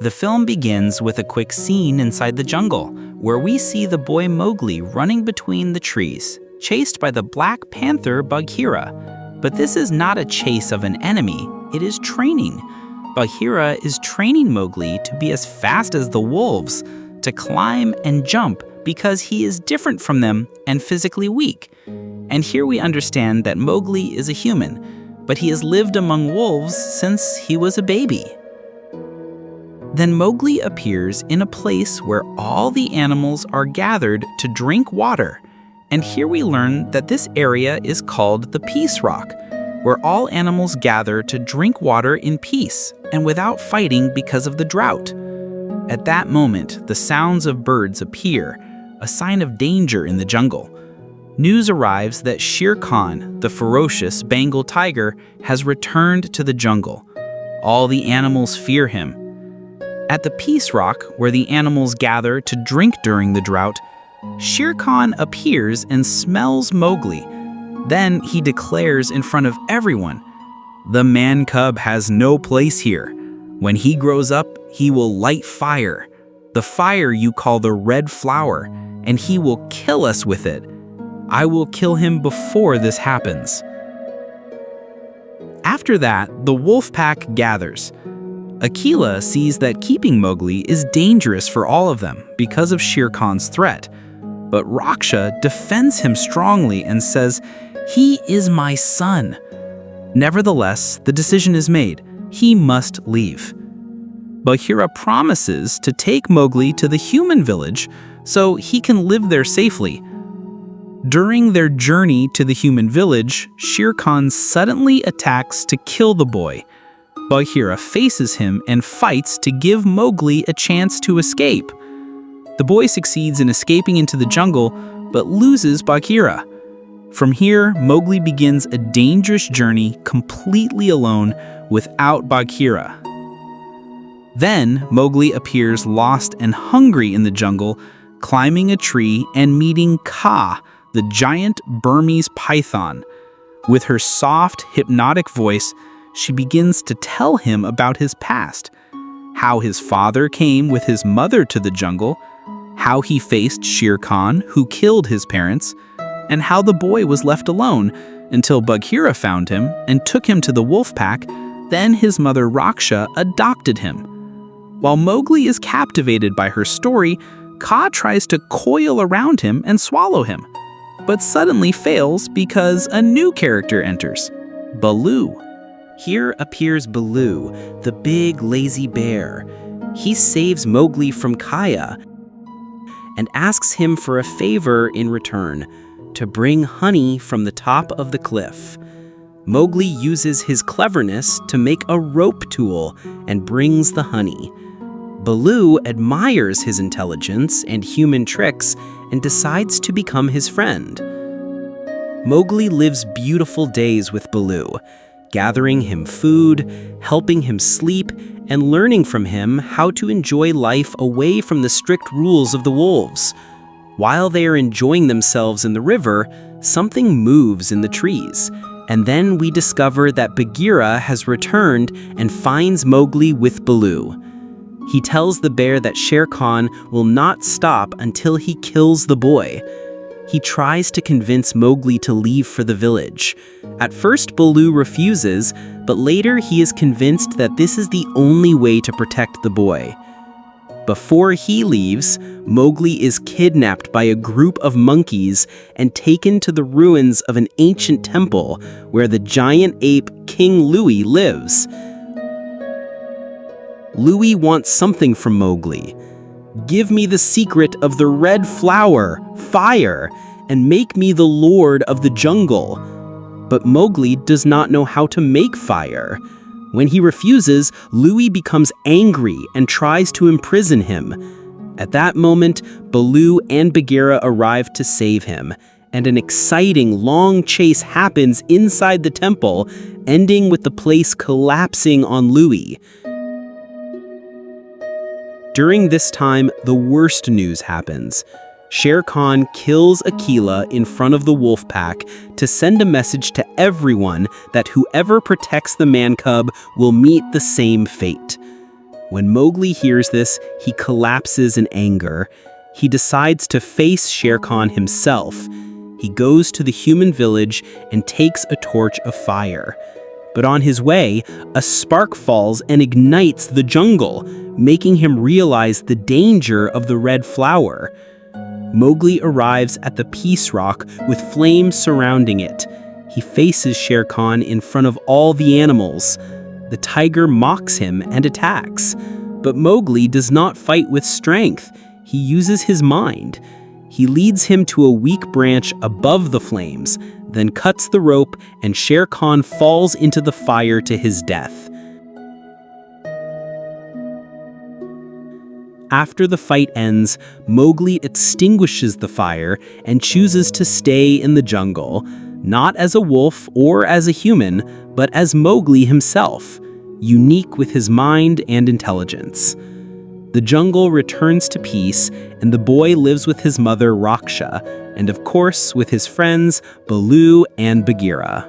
The film begins with a quick scene inside the jungle, where we see the boy Mowgli running between the trees, chased by the Black Panther Bagheera. But this is not a chase of an enemy, it is training. Bagheera is training Mowgli to be as fast as the wolves, to climb and jump because he is different from them and physically weak. And here we understand that Mowgli is a human, but he has lived among wolves since he was a baby. Then Mowgli appears in a place where all the animals are gathered to drink water. And here we learn that this area is called the Peace Rock, where all animals gather to drink water in peace and without fighting because of the drought. At that moment, the sounds of birds appear, a sign of danger in the jungle. News arrives that Shere Khan, the ferocious Bengal tiger, has returned to the jungle. All the animals fear him. At the Peace Rock, where the animals gather to drink during the drought, Shere Khan appears and smells Mowgli. Then he declares in front of everyone, "The man cub has no place here. When he grows up, he will light fire. The fire you call the red flower, and he will kill us with it. I will kill him before this happens." After that, the wolf pack gathers. Akela sees that keeping Mowgli is dangerous for all of them because of Shere Khan's threat. But Raksha defends him strongly and says, "He is my son." Nevertheless, the decision is made. He must leave. Bagheera promises to take Mowgli to the human village so he can live there safely. During their journey to the human village, Shere Khan suddenly attacks to kill the boy. Bagheera faces him and fights to give Mowgli a chance to escape. The boy succeeds in escaping into the jungle, but loses Bagheera. From here, Mowgli begins a dangerous journey completely alone without Bagheera. Then, Mowgli appears lost and hungry in the jungle, climbing a tree and meeting Kaa, the giant Burmese python. With her soft, hypnotic voice, she begins to tell him about his past, how his father came with his mother to the jungle, how he faced Shere Khan, who killed his parents, and how the boy was left alone until Bagheera found him and took him to the wolf pack. Then his mother Raksha adopted him. While Mowgli is captivated by her story, Kaa tries to coil around him and swallow him, but suddenly fails because a new character enters, Baloo. Here appears Baloo, the big lazy bear. He saves Mowgli from Kaya and asks him for a favor in return, to bring honey from the top of the cliff. Mowgli uses his cleverness to make a rope tool and brings the honey. Baloo admires his intelligence and human tricks and decides to become his friend. Mowgli lives beautiful days with Baloo, gathering him food, helping him sleep, and learning from him how to enjoy life away from the strict rules of the wolves. While they are enjoying themselves in the river, something moves in the trees, and then we discover that Bagheera has returned and finds Mowgli with Baloo. He tells the bear that Shere Khan will not stop until he kills the boy. He tries to convince Mowgli to leave for the village. At first, Baloo refuses, but later he is convinced that this is the only way to protect the boy. Before he leaves, Mowgli is kidnapped by a group of monkeys and taken to the ruins of an ancient temple where the giant ape King Louie lives. Louie wants something from Mowgli. "Give me the secret of the red flower, fire, and make me the lord of the jungle." But Mowgli does not know how to make fire. When he refuses, Louie becomes angry and tries to imprison him. At that moment, Baloo and Bagheera arrive to save him, and an exciting long chase happens inside the temple, ending with the place collapsing on Louie. During this time, the worst news happens. Shere Khan kills Akela in front of the wolf pack to send a message to everyone that whoever protects the man cub will meet the same fate. When Mowgli hears this, he collapses in anger. He decides to face Shere Khan himself. He goes to the human village and takes a torch of fire. But on his way, a spark falls and ignites the jungle, making him realize the danger of the red flower. Mowgli arrives at the Peace Rock with flames surrounding it. He faces Shere Khan in front of all the animals. The tiger mocks him and attacks. But Mowgli does not fight with strength. He uses his mind. He leads him to a weak branch above the flames, then cuts the rope, and Shere Khan falls into the fire to his death. After the fight ends, Mowgli extinguishes the fire and chooses to stay in the jungle, not as a wolf or as a human, but as Mowgli himself, unique with his mind and intelligence. The jungle returns to peace, and the boy lives with his mother Raksha, and of course with his friends Baloo and Bagheera.